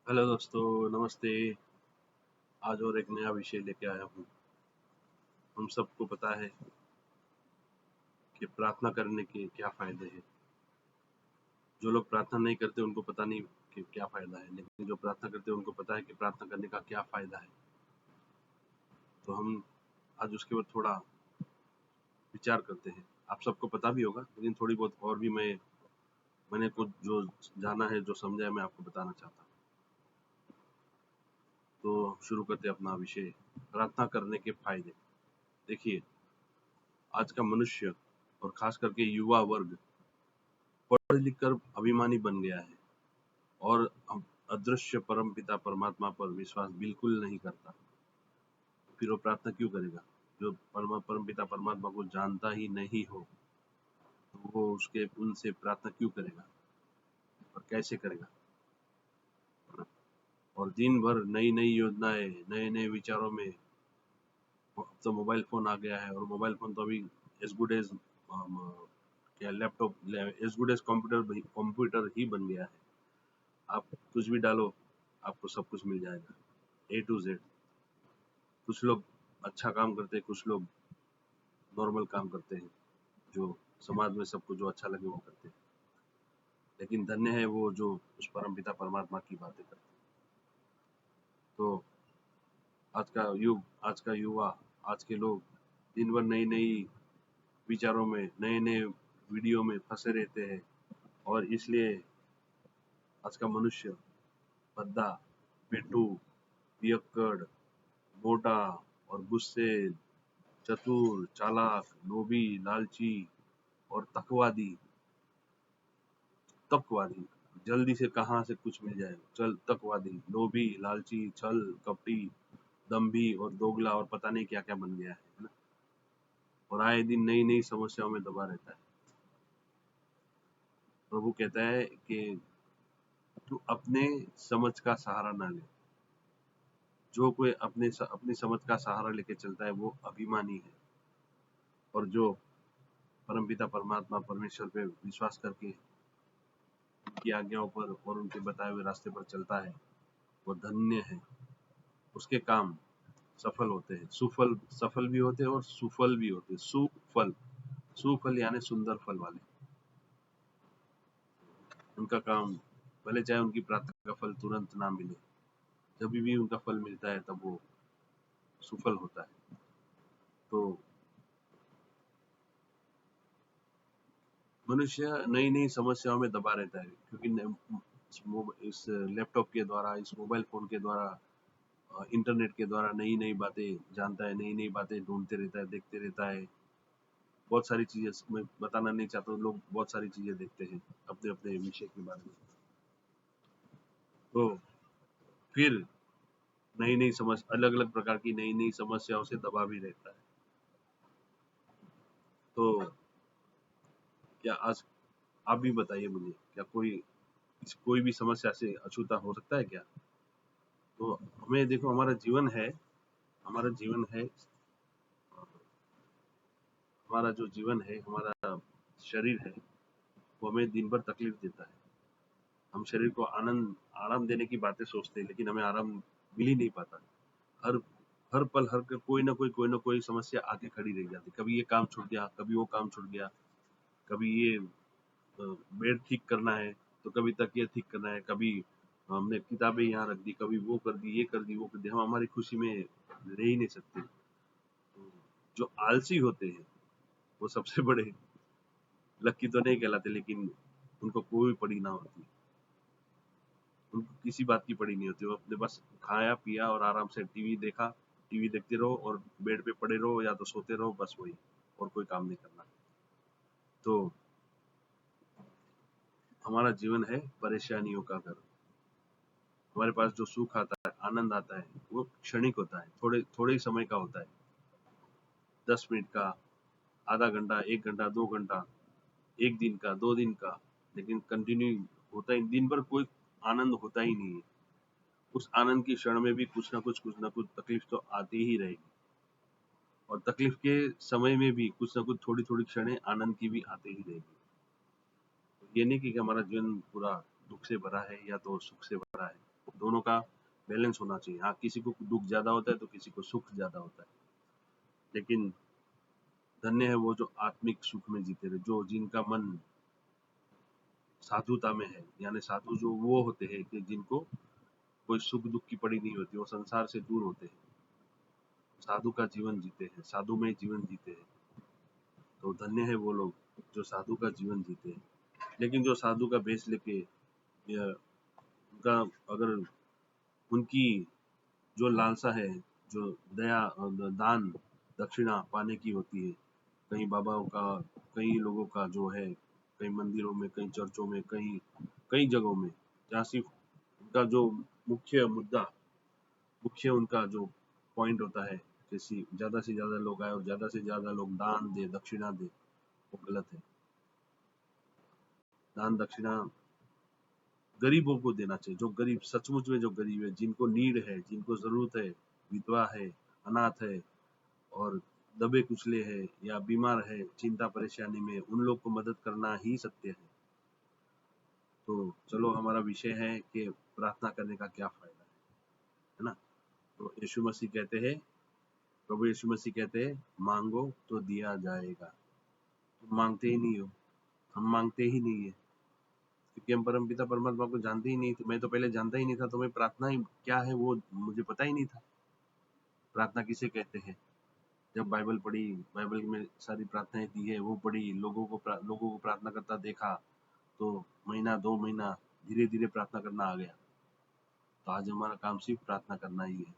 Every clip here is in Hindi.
हेलो दोस्तों, नमस्ते। आज और एक नया विषय लेके आया हूँ। हम सबको पता है कि प्रार्थना करने के क्या फ़ायदे हैं। जो लोग प्रार्थना नहीं करते उनको पता नहीं कि क्या फ़ायदा है, लेकिन जो प्रार्थना करते हैं उनको पता है कि प्रार्थना करने का क्या फ़ायदा है। तो हम आज उसके ऊपर थोड़ा विचार करते हैं। आप सबको पता भी होगा, लेकिन थोड़ी बहुत और भी मैंने कुछ जो जाना है, जो समझा है, मैं आपको बताना चाहता हूँ। तो शुरू करते हैं अपना विषय, प्रार्थना करने के फ़ायदे। देखिए, आज का मनुष्य और ख़ास करके युवा वर्ग पढ़ लिख कर अभिमानी बन गया है और अब अदृश्य परमपिता परमात्मा पर विश्वास बिल्कुल नहीं करता। फिर वो प्रार्थना क्यों करेगा? जो परमपिता परमात्मा को जानता ही नहीं हो, तो वो उसके उनसे प्रार्थना क्यों करेगा और कैसे करेगा? और दिन भर नई नई योजनाएं, नए नए विचारों में, अब तो मोबाइल फोन आ गया है और मोबाइल फोन तो अभी एज गुड एज क्या laptop, as good as computer ही बन गया है। आप कुछ भी डालो, आपको सब कुछ मिल जाएगा, A to Z। कुछ लोग अच्छा काम करते हैं, कुछ लोग नॉर्मल काम करते हैं, जो समाज में सबको जो अच्छा लगे वो करते हैं। लेकिन धन्य है वो जो उस परमपिता परमात्मा की बातें करते हैं। तो आज का युवा, आज के लोग दिन भर नई नई विचारों में, नए नए वीडियो में फंसे रहते हैं और इसलिए आज का मनुष्य भद्दा, पेटू, पियक्कड़, मोटा और गुस्से, चतुर, चालाक, लोभी, लालची और तकवादी, जल्दी से कहाँ से कुछ मिल जाए, चल तकवादी, लोभी, लालची, छल कपटी, दम्भी और दोगला और पता नहीं क्या क्या बन गया है ना। और आए दिन नई नई समस्याओं में दबा रहता है। प्रभु कहता है कि तू अपने समझ का सहारा ना ले। जो कोई अपनी समझ का सहारा लेके चलता है वो अभिमानी है, और जो परमपिता परमात्मा परमेश्वर पे विश्वास करके उनकी आज्ञाओं पर और उनके बताए हुए रास्ते पर चलता है वो धन्य है। उसके काम सफल होते हैं, सफल भी होते हैं और सुफल भी होते हैं। सुफल यानी सुंदर फल वाले। उनका काम, भले चाहे उनकी प्रार्थना का फल तुरंत ना मिले, जब भी उनका फल मिलता है तब वो सुफल होता है। तो मनुष्य नई नई समस्याओं में दबा रहता है, क्योंकि इस लैपटॉप के द्वारा, इस मोबाइल फोन के द्वारा, इंटरनेट के द्वारा नई नई बातें जानता है, नई नई बातें ढूंढते रहता है, देखते रहता है। बहुत सारी चीजें मैं बताना नहीं चाहता हूँ, लोग बहुत सारी चीजें देखते हैं अपने अपने विषय के बारे में। तो फिर नई नई अलग अलग प्रकार की नई नई समस्याओं से दबा भी रहता है। तो क्या आज आप भी बताइए मुझे, क्या कोई भी समस्या से अछूता हो सकता है क्या? तो हमें देखो, हमारा जीवन है, हमारा जो जीवन है, हमारा शरीर है, वो हमें दिन भर तकलीफ देता है। हम शरीर को आराम देने की बातें सोचते हैं, लेकिन हमें आराम मिल ही नहीं पाता। हर हर पल कोई ना कोई समस्या आके खड़ी रह जाती। कभी ये काम छूट गया, कभी वो काम छूट गया, कभी ये बेड ठीक करना है, तो कभी तकिया ठीक करना है, कभी हमने किताबें यहाँ रख दी, कभी वो कर दी, ये कर दी, वो कर दी। हम हमारी खुशी में रह ही नहीं सकते। तो जो आलसी होते हैं वो सबसे बड़े लकी तो नहीं कहलाते, लेकिन उनको कोई पड़ी ना होती, उनको किसी बात की पड़ी नहीं होती। वो अपने बस खाया पिया और आराम से टीवी देखते रहो और बेड पे पड़े रहो या तो सोते रहो, बस वही, और कोई काम नहीं करना। तो हमारा जीवन है परेशानियों का घर। हमारे पास जो सुख आता है, आनंद आता है, वो क्षणिक होता है, थोड़े थोड़े ही समय का होता है। 10 मिनट का, आधा घंटा, 1 घंटा, 2 घंटा, एक दिन का, 2 दिन का, लेकिन कंटिन्यू होता ही, दिन भर कोई आनंद होता ही नहीं है। उस आनंद की क्षण में भी कुछ ना कुछ तकलीफ तो आती ही रहेगी, और तकलीफ के समय में भी कुछ ना कुछ थोड़ी थोड़ी क्षणें आनंद की भी आती ही रहेगी। ये नहीं कि हमारा जीवन पूरा दुख से भरा है या तो सुख से भरा है। दोनों का बैलेंस होना चाहिए। हाँ, किसी को दुख ज्यादा होता है तो किसी को सुख ज्यादा होता है, लेकिन धन्य है वो जो आत्मिक सुख में जीते रहे, जो जिनका मन साधुता में है। यानी साधु जो वो होते हैं कि जिनको कोई सुख दुख की पड़ी नहीं होती, वो संसार से दूर होते हैं, साधु का जीवन जीते हैं, साधु में जीवन जीते हैं। तो धन्य है वो लोग जो साधु का जीवन जीते हैं। लेकिन जो साधु का भेष लेके या उनका अगर उनकी जो लालसा है, जो दया दान दक्षिणा पाने की होती है, कई बाबाओं का, कई लोगों का जो है, कई मंदिरों में, कई चर्चों में, कई कई जगहों में, जहाँ सिर्फ उनका जो मुख्य मुद्दा, मुख्य उनका जो पॉइंट होता है कि ज्यादा से ज्यादा लोग आए और ज्यादा से ज्यादा लोग दान दे, दक्षिणा दे, वो गलत है। दान दक्षिणा गरीबों को देना चाहिए, जो गरीब सचमुच में जो गरीब है, जिनको नीड है, जिनको जरूरत है, विधवा है, अनाथ है और दबे कुचले है या बीमार है, चिंता परेशानी में, उन लोग को मदद करना ही सत्य है। तो चलो, हमारा विषय है कि प्रार्थना करने का क्या फायदा है ना। तो यीशु मसीह कहते हैं, प्रभु यीशु मसीह कहते हैं, मांगो तो दिया जाएगा। तुम मांगते ही नहीं हो, हम मांगते ही नहीं है, क्योंकि हम परमपिता परमात्मा को जानते ही नहीं थे। मैं तो पहले जानता ही नहीं था, तो मैं प्रार्थना ही क्या है वो मुझे पता ही नहीं था। प्रार्थना किसे कहते हैं? जब बाइबल पढ़ी, बाइबल में सारी प्रार्थनाएं दी है वो पढ़ी, लोगों को प्रार्थना करता देखा, तो महीना 2 महीना धीरे धीरे प्रार्थना करना आ गया। तो आज हमारा काम सिर्फ प्रार्थना करना ही है।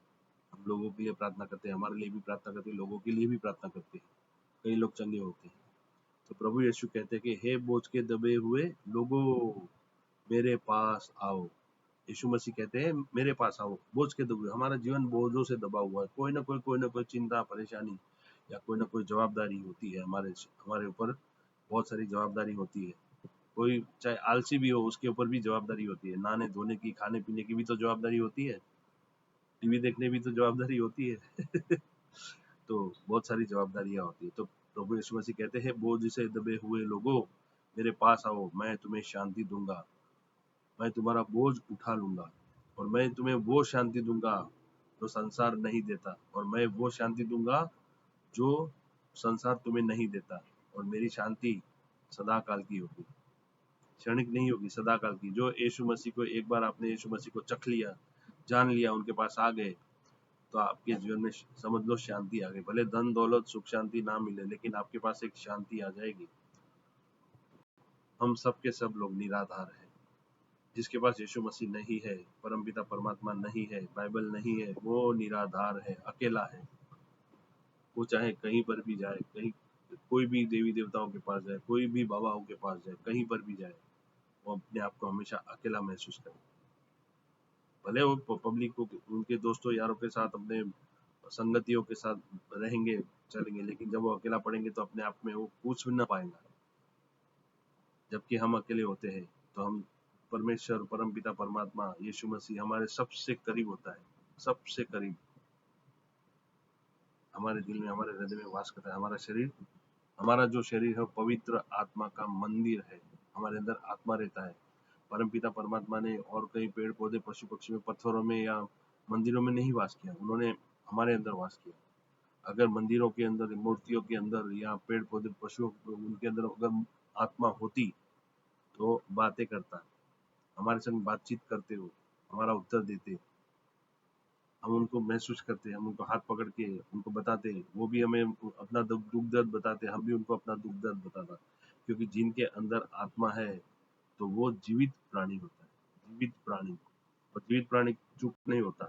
हम लोगों के लिए प्रार्थना करते हैं, हमारे लिए भी प्रार्थना करते हैं, लोगों के लिए भी प्रार्थना करते हैं, कई लोग चंगे होते हैं। तो प्रभु यीशु कहते हैं कि हे बोझ के दबे हुए लोगों, मेरे पास आओ। यीशु मसीह कहते हैं मेरे पास आओ, बोझ के दबे। हमारा जीवन बोझों से दबा हुआ है, कोई ना कोई चिंता परेशानी या कोई ना कोई जवाबदारी होती है, हमारे हमारे ऊपर बहुत सारी जवाबदारी होती है। कोई चाहे आलसी भी हो, उसके ऊपर भी जवाबदारी होती है, नहाने धोने की, खाने पीने की भी तो जवाबदारी होती है, टीवी देखने भी तो जवाबदारी होती है। तो बहुत सारी जवाबदारियां होती है। तो प्रभु यीशु मसीह कहते हैं बोझ से दबे हुए लोगों, मेरे पास आओ, मैं तुम्हें शांति दूंगा, मैं तुम्हारा बोझ उठा लूंगा, और मैं तुम्हें वो शांति दूंगा जो संसार नहीं देता, और मैं वो शांति दूंगा जो संसार तुम्हें नहीं देता। और मेरी शांति सदा काल की होगी, क्षणिक नहीं होगी, सदा काल की। जो यीशु मसीह को, एक बार आपने यीशु मसीह को चख लिया, जान लिया, उनके पास आ गए, तो आपके जीवन में समझ लो शांति आ गई। भले धन दौलत सुख शांति ना मिले, लेकिन आपके पास एक शांति आ जाएगी। हम सब के सब लोग निराधार हैं। जिसके पास यीशु मसीह नहीं है, परमपिता परमात्मा नहीं है, बाइबल नहीं है, वो निराधार है, अकेला है। वो चाहे कहीं पर भी जाए, कहीं कोई भी देवी देवताओं के पास जाए, कोई भी बाबाओं के पास जाए, कहीं पर भी जाए, वो अपने आप को हमेशा अकेला महसूस करे। भले वो पब्लिक को, उनके दोस्तों यारों के साथ, अपने संगतियों के साथ रहेंगे, चलेंगे, लेकिन जब वो अकेला पड़ेंगे तो अपने आप में वो पूछ भी ना पाएंगा। जबकि हम अकेले होते हैं तो हम परमेश्वर, परमपिता परमात्मा, यीशु मसीह हमारे सबसे करीब होता है, सबसे करीब हमारे दिल में, हमारे हृदय में वास करता है। हमारा शरीर, हमारा जो शरीर है, पवित्र आत्मा का मंदिर है, हमारे अंदर आत्मा रहता है। परमपिता परमात्मा ने और कई पेड़ पौधे, पशु पक्षी में, पत्थरों में या मंदिरों में नहीं वास किया, उन्होंने हमारे अंदर वास किया। अगर मंदिरों के अंदर, मूर्तियों के अंदर या पेड़ पौधे पशुओं, उनके अंदर अगर आत्मा होती तो बातें करता, हमारे संग बातचीत करते, हो हमारा उत्तर देते, हम उनको महसूस करते, हम उनको हाथ पकड़ के उनको बताते, वो भी हमें अपना दुख दर्द बताते, हम भी उनको अपना दुख दर्द बताता। क्योंकि जिनके अंदर आत्मा है तो वो जीवित प्राणी होता है, जीवित प्राणी। और जीवित प्राणी चुप नहीं होता,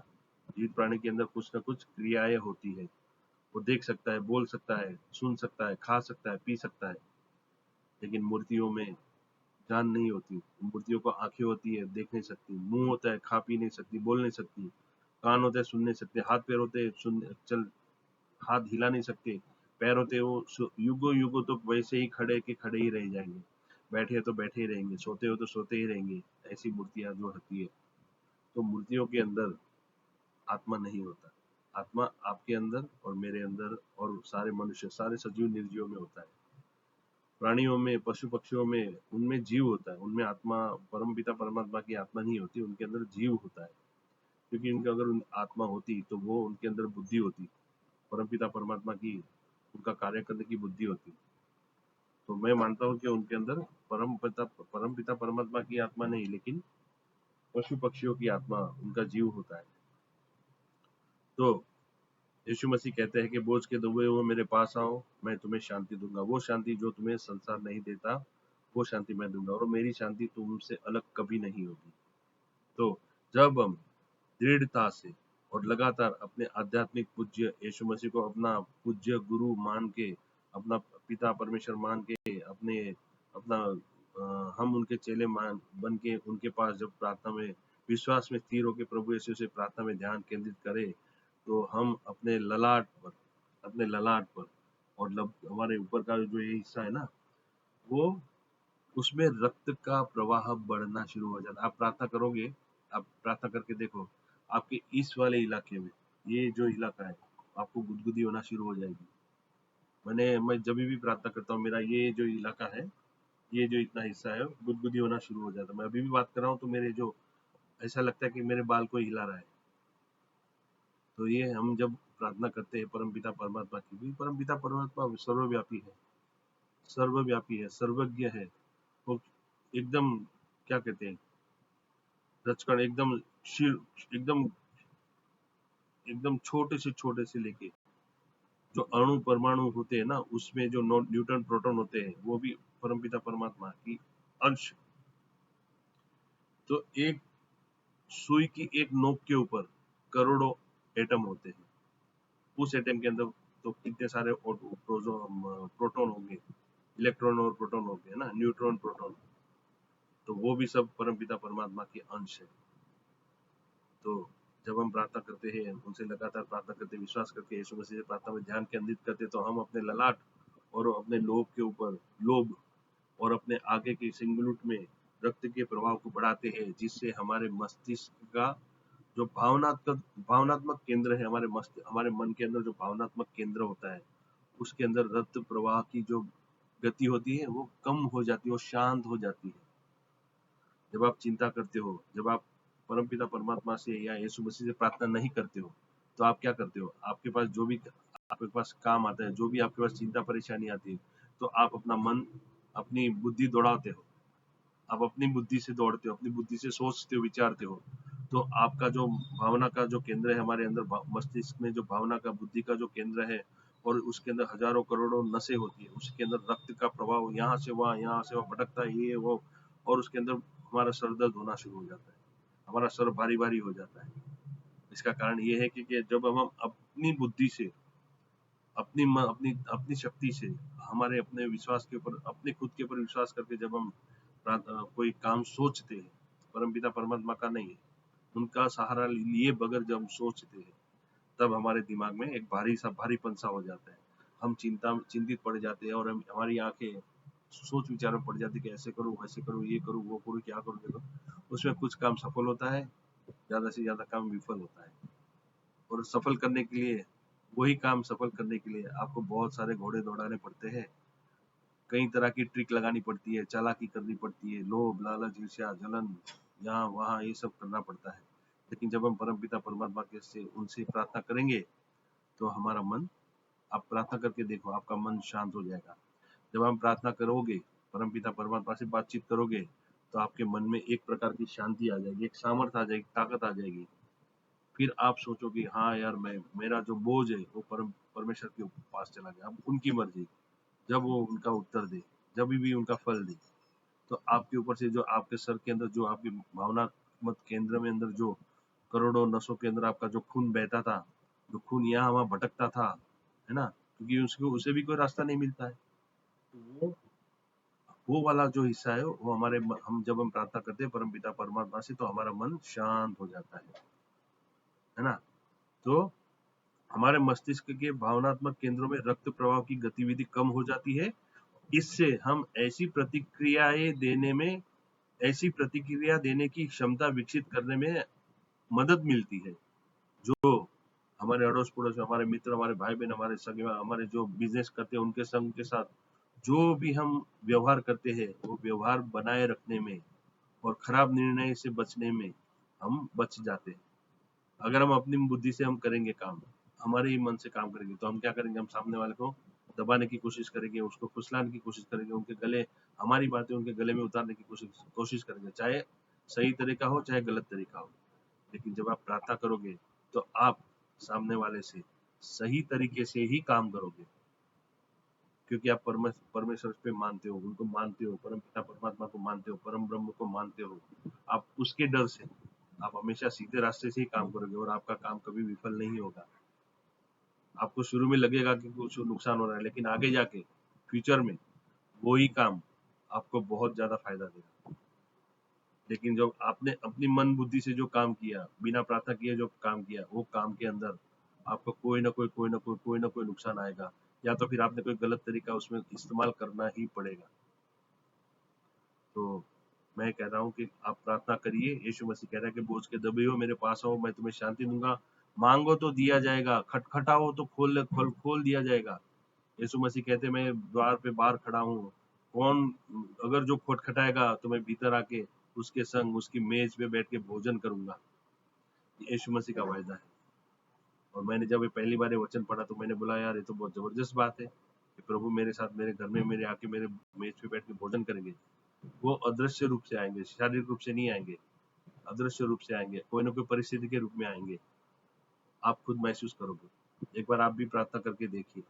जीवित प्राणी के अंदर कुछ ना कुछ क्रियाएं होती है। वो देख सकता है, बोल सकता है, सुन सकता है, खा सकता है, पी सकता है। लेकिन मूर्तियों में जान नहीं होती। मूर्तियों को आंखें होती है, देख नहीं सकती, मुंह होता है, खा पी नहीं सकती, बोल नहीं सकती, कान होते हैं, सुन नहीं सकते, हाथ पैर होते हैं, सुन चल हाथ हिला नहीं सकते, पैर होते हैं, वो युगों युगों तो वैसे ही खड़े के खड़े ही रह जाएंगे, बैठे हो तो बैठे ही रहेंगे, सोते हो तो सोते ही रहेंगे। ऐसी मूर्तियां जो होती है, तो मूर्तियों के अंदर आत्मा नहीं होता। आत्मा आपके अंदर और मेरे अंदर और सारे मनुष्य, सारे सजीव निर्जीव में होता है। प्राणियों में, पशु पक्षियों में, उनमें जीव होता है, उनमें आत्मा, परम पिता परमात्मा की आत्मा नहीं होती, उनके अंदर जीव होता है। क्योंकि उनके अगर आत्मा होती तो वो उनके अंदर बुद्धि होती, परमपिता परमात्मा की उनका कार्य करने की बुद्धि होती। तो मैं मानता हूँ कि उनके अंदर परमपिता परमात्मा की आत्मा नहीं, लेकिन पशु पक्षियों की आत्मा, उनका जीव होता है। तो यीशु मसीह कहते हैं कि बोझ के दबे हुए मेरे पास आओ, मैं तुम्हें शांति दूंगा। वो शांति जो तुम्हें संसार नहीं देता, वो शांति मैं दूंगा, और मेरी शांति तुमसे अलग कभी नहीं होगी। तो जब हम दृढ़ता से और लगातार अपने आध्यात्मिक पूज्य यीशु मसीह को अपना पूज्य गुरु मान के, अपना पिता परमेश्वर मान के, अपना हम उनके चेले मान बन के उनके पास जब प्रार्थना में विश्वास में स्थिर होकर प्रभु यीशु से प्रार्थना में ध्यान केंद्रित करें, तो हम अपने ललाट पर और हमारे ऊपर का जो ये हिस्सा है ना, वो उसमें रक्त का प्रवाह बढ़ना शुरू हो जाता है। आप प्रार्थना करोगे, आप प्रार्थना करके देखो, आपके इस वाले इलाके में, ये जो इलाका है, आपको गुदगुदी होना शुरू हो जाएगी। मैं जब भी प्रार्थना करता हूँ, मेरा ये जो इलाका है, ये जो इतना हिस्सा है, गुदगुदी होना शुरू हो जाता है। मैं अभी भी बात कर रहा हूँ तो मेरे जो ऐसा लगता है कि मेरे बाल को हिला रहा है। तो ये हम जब प्रार्थना करते हैं परमपिता परमात्मा की भी, परमपिता परमात्मा सर्वव्यापी है, सर्वज्ञ है। वो एकदम, क्या कहते हैं, रचकण, एकदम एकदम छोटे से लेके जो अणु परमाणु होते हैं ना, उसमें जो न्यूट्रॉन प्रोटॉन होते हैं, वो भी परमपिता परमात्मा की अंश। तो एक सुई की एक नोक के ऊपर करोड़ों एटम होते हैं। उस एटम के अंदर तो कितने सारे प्रोटॉन होंगे, इलेक्ट्रॉन और प्रोटॉन होंगे, है ना, न्यूट्रॉन प्रोटॉन। तो वो भी सब परमपिता परमात्मा के अंश है। तो जब हम प्रार्थना करते हैं, उनसे लगातार प्रार्थना करते हैं, विश्वास करके यीशु मसीह से प्रार्थना में ध्यान केंद्रित करते हैं, तो हम अपने ललाट और अपने लोब और अपने आगे के सिंगलुट में रक्त के प्रवाह को बढ़ाते हैं, जिससे हमारे मस्तिष्क का जो भावनात्मक केंद्र है, हमारे मन के अंदर जो भावनात्मक केंद्र होता है, उसके अंदर रक्त प्रवाह की जो गति होती है, वो कम हो जाती है, वो शांत हो जाती है। जब आप चिंता करते हो, जब आप परमपिता परमात्मा से या यीशु मसीह से प्रार्थना नहीं करते हो, तो आप क्या करते हो, आपके पास जो भी आपके पास काम आता है, जो भी आपके पास चिंता परेशानी आती है, तो आप अपना मन, अपनी बुद्धि दौड़ाते हो, आप अपनी बुद्धि से दौड़ते हो, अपनी बुद्धि से सोचते हो, विचारते हो। तो आपका जो भावना का जो केंद्र है हमारे अंदर, मस्तिष्क में जो भावना का, बुद्धि का जो केंद्र है, और उसके अंदर हजारों करोड़ों नसें होती है, उसके अंदर रक्त का प्रभाव यहाँ से वहाँ भटकता है, ये वो, और उसके अंदर हमारा सर दर्द होना शुरू हो जाता है, हमारा सर भारी भारी हो जाता है। इसका कारण ये है कि जब हम अपनी बुद्धि से, अपनी शक्ति से, हमारे अपने विश्वास के ऊपर, अपने खुद के ऊपर विश्वास करके जब हम कोई काम सोचते हैं, परमपिता परमात्मा का नहीं, उनका सहारा लिए बगैर जब हम सोचते हैं, तब हमारे दिमाग में एक भारीपन सा हो जाता है। हम चिंतित पड़ जाते हैं, और हमारी आंखें सोच विचार में पड़ जाती है कि ऐसे करूँ, वैसे करूँ, ये करूँ, वो करूँ, क्या करूँ, देखो। उसमें कुछ काम सफल होता है, ज्यादा से ज्यादा काम विफल होता है। और वही काम सफल करने के लिए आपको बहुत सारे घोड़े दौड़ाने पड़ते हैं, कई तरह की ट्रिक लगानी पड़ती है, चालाकी करनी पड़ती है, लोभ लालच ईर्ष्या जलन, यहाँ वहाँ ये सब करना पड़ता है। लेकिन जब हम परमपिता परमात्मा के से उनसे प्रार्थना करेंगे, तो हमारा मन, आप प्रार्थना करके देखो, आपका मन शांत हो जाएगा। जब हम प्रार्थना करोगे, परमपिता परमात्मा से बातचीत करोगे, तो आपके मन में एक प्रकार की शांति आ जाएगी, एक सामर्थ्य आ जाएगी, ताकत आ जाएगी। फिर आप सोचोगे, हाँ यार, मेरा जो बोझ है वो परमेश्वर के पास चला गया। अब उनकी मर्जी, जब वो उनका उत्तर दे, जब भी उनका फल दे, तो आपके ऊपर से जो आपके सर के अंदर, जो आपके भावनात्मक केंद्र में अंदर जो करोड़ों नसों के अंदर आपका जो खून बहता था, जो खून यहाँ वहाँ भटकता था, है ना, क्योंकि उसको उसे भी कोई रास्ता नहीं मिलता है। तो वो वाला जो हिस्सा है, वो हम जब हम प्रार्थना करते हैं परमपिता परमात्मा से, तो हमारा मन शांत हो जाता है ना। तो हमारे मस्तिष्क के भावनात्मक केंद्रों में रक्त प्रवाह की गतिविधि कम हो जाती है। इससे हम ऐसी प्रतिक्रिया देने की क्षमता विकसित करने में मदद मिलती है, जो हमारे अड़ोस पड़ोस, हमारे मित्र, हमारे भाई बहन, हमारे सगे, हमारे जो बिजनेस करते हैं उनके संग के साथ जो भी हम व्यवहार करते हैं, वो व्यवहार बनाए रखने में और खराब निर्णय से बचने में हम बच जाते हैं। अगर हम अपनी बुद्धि से हम करेंगे काम, हमारे ही मन से काम करेंगे, तो हम क्या करेंगे, हम सामने वाले को दबाने की कोशिश करेंगे, उसको फुसलाने की कोशिश करेंगे, उनके गले, हमारी बातें उनके गले में उतारने की कोशिश करेंगे, चाहे सही तरीका हो चाहे गलत तरीका हो। लेकिन जब आप प्रार्थना करोगे तो आप सामने वाले से सही तरीके से ही काम करोगे, क्योंकि आप परमेश्वर पे मानते हो, उनको मानते हो, परम पिता परमात्मा को मानते हो, परम ब्रह्म को मानते हो। आप उसके डर से आप हमेशा सीधे रास्ते से ही काम करोगे और आपका काम कभी विफल नहीं होगा। आपको शुरू में लगेगा कि कुछ नुकसान हो रहा है, लेकिन आगे जाके फ्यूचर में वो ही काम आपको बहुत ज्यादा फायदा देगा। लेकिन जब आपने अपनी मन बुद्धि से जो काम किया, बिना प्रार्थना किए जो काम किया, वो काम के अंदर आपको कोई ना कोई नुकसान आएगा, या तो फिर आपने कोई गलत तरीका उसमें इस्तेमाल करना ही पड़ेगा। तो मैं कह रहा हूँ कि आप प्रार्थना करिए। यीशु मसीह कह रहा है कि बोझ के दबे हो मेरे पास आओ, मैं तुम्हें शांति दूंगा। मांगो तो दिया जाएगा, खटखटाओ तो खोल दिया जाएगा। यीशु मसीह कहते मैं द्वार पे बाहर खड़ा हूँ, कौन अगर जो खटखटाएगा तो मैं भीतर आके उसके संग उसकी मेज पे बैठ के भोजन करूंगा। यीशु मसीह का वायदा है। और मैंने जब ये पहली बार ये वचन पढ़ा तो मैंने बोला यार ये तो बहुत जबरदस्त बात है कि प्रभु मेरे साथ मेरे घर में मेरे आके मेरे मेज पे बैठ के भोजन करेंगे। वो अदृश्य रूप से आएंगे, शारीरिक रूप से नहीं आएंगे, अदृश्य रूप से आएंगे, कोई ना कोई परिस्थिति के रूप में आएंगे। आप खुद महसूस करोगे। एक बार आप भी प्रार्थना करके देखिए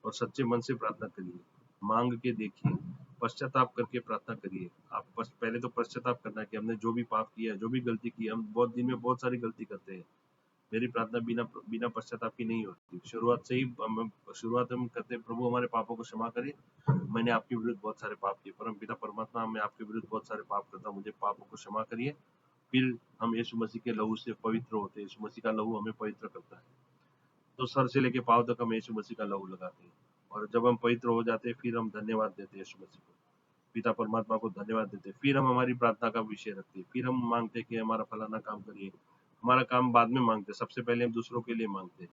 और सच्चे मन से प्रार्थना करिए, मांग के देखिए, पश्चाताप करके प्रार्थना करिए। आप पहले तो पश्चाताप करना है कि हमने जो भी पाप किया, जो भी गलती की, हम बहुत दिन में बहुत सारी गलती करते हैं। मेरी प्रार्थना बिना बिना पश्चाताप की नहीं होती। शुरुआत हम करते हैं, प्रभु हमारे पापों को क्षमा करिए, मैंने आपके विरुद्ध बहुत सारे पाप किए, परम पिता परमात्मा मैं आपके विरुद्ध बहुत सारे पाप करता हूँ, मुझे पापों को क्षमा करिए। फिर हम यीशु मसीह के लहू से पवित्र होते हैं, यीशु मसीह का लहू हमें पवित्र करता है। तो सर से लेके पाँव तक हम यीशु मसीह का लहू लगाते हैं, और जब हम पवित्र हो जाते हैं फिर हम धन्यवाद देते हैं यीशु मसीह को, पिता परमात्मा को धन्यवाद देते हैं। फिर हम हमारी प्रार्थना का विषय रखते हैं, फिर हम मांगते हैं कि हमारा फलाना काम करिए। हमारा काम बाद में मांगते हैं, सबसे पहले हम दूसरों के लिए मांगते हैं।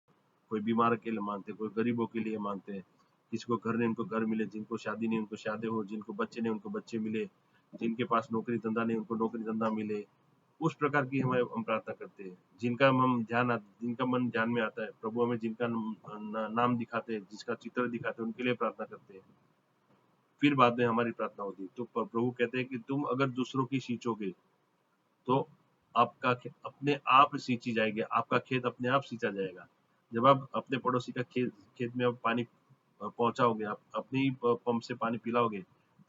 कोई बीमार के लिए मांगते हैं, कोई गरीबों के लिए मांगते हैं, किसी को घर नहीं उनको घर मिले, जिनको शादी नहीं उनको शादी हो, जिनको बच्चे नहीं उनको बच्चे मिले, जिनके पास नौकरी धंधा नहीं उनको नौकरी धंधा मिले। उस प्रकार की हम प्रार्थना करते हैं। जिनका मन ध्यान में आता है, प्रभु हमें जिनका नाम दिखाते हैं, जिसका चित्र दिखाते हैं, उनके लिए प्रार्थना करते हैं। फिर बाद में हमारी प्रार्थना होती है। तो प्रभु कहते हैं कि तुम अगर दूसरों की सींचोगे तो आपका अपने आप सींची जाएगी, आपका खेत अपने आप सींचा जाएगा। जब आप अपने पड़ोसी का खेत में आप पानी पहुंचाओगे, आप अपनी पंप से पानी पिलाओगे,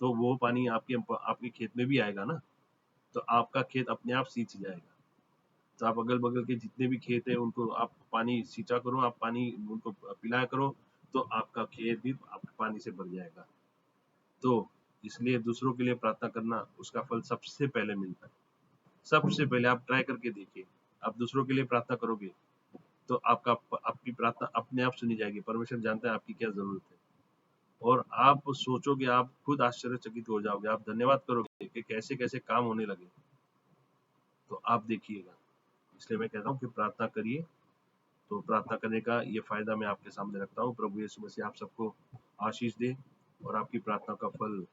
तो वो पानी आपके खेत में भी आएगा ना। तो आपका खेत अपने आप सींच जाएगा। तो आप अगल बगल के जितने भी खेत है उनको आप पानी सींचा करो, आप पानी उनको पिलाया करो, तो आपका खेत भी आपके पानी से भर जाएगा। तो इसलिए दूसरों के लिए प्रार्थना करना, उसका फल सबसे पहले मिलता है। सबसे पहले आप ट्राई करके देखिए, आप दूसरों के लिए प्रार्थना करोगे तो आपकी प्रार्थना अपने आप सुनी जाएगी। परमेश्वर जानता है आपकी क्या जरूरत है, और आप सोचोगे, आप खुद आश्चर्यचकित हो जाओगे, आप धन्यवाद करोगे कि कैसे कैसे काम होने लगे। तो आप देखिएगा। इसलिए मैं कहता हूँ कि प्रार्थना करिए। तो प्रार्थना करने का ये फायदा मैं आपके सामने रखता हूँ। प्रभु यीशु मसीह आप सबको आशीष दे और आपकी प्रार्थना का फल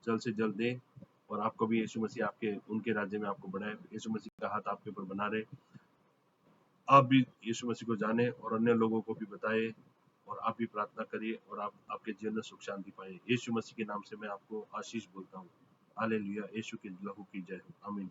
जल्द से जल्द दे, और आपको भी यीशु मसीह आपके उनके राज्य में आपको बढ़ाए। यीशु मसीह का हाथ आपके ऊपर बना रहे, आप भी यीशु मसीह को जाने और अन्य लोगों को भी बताए, और आप भी प्रार्थना करिए और आप आपके जीवन में सुख शांति पाए। यीशु मसीह के नाम से मैं आपको आशीष बोलता हूँ। हालेलुया। यीशु के लहू की जय हो। आमीन।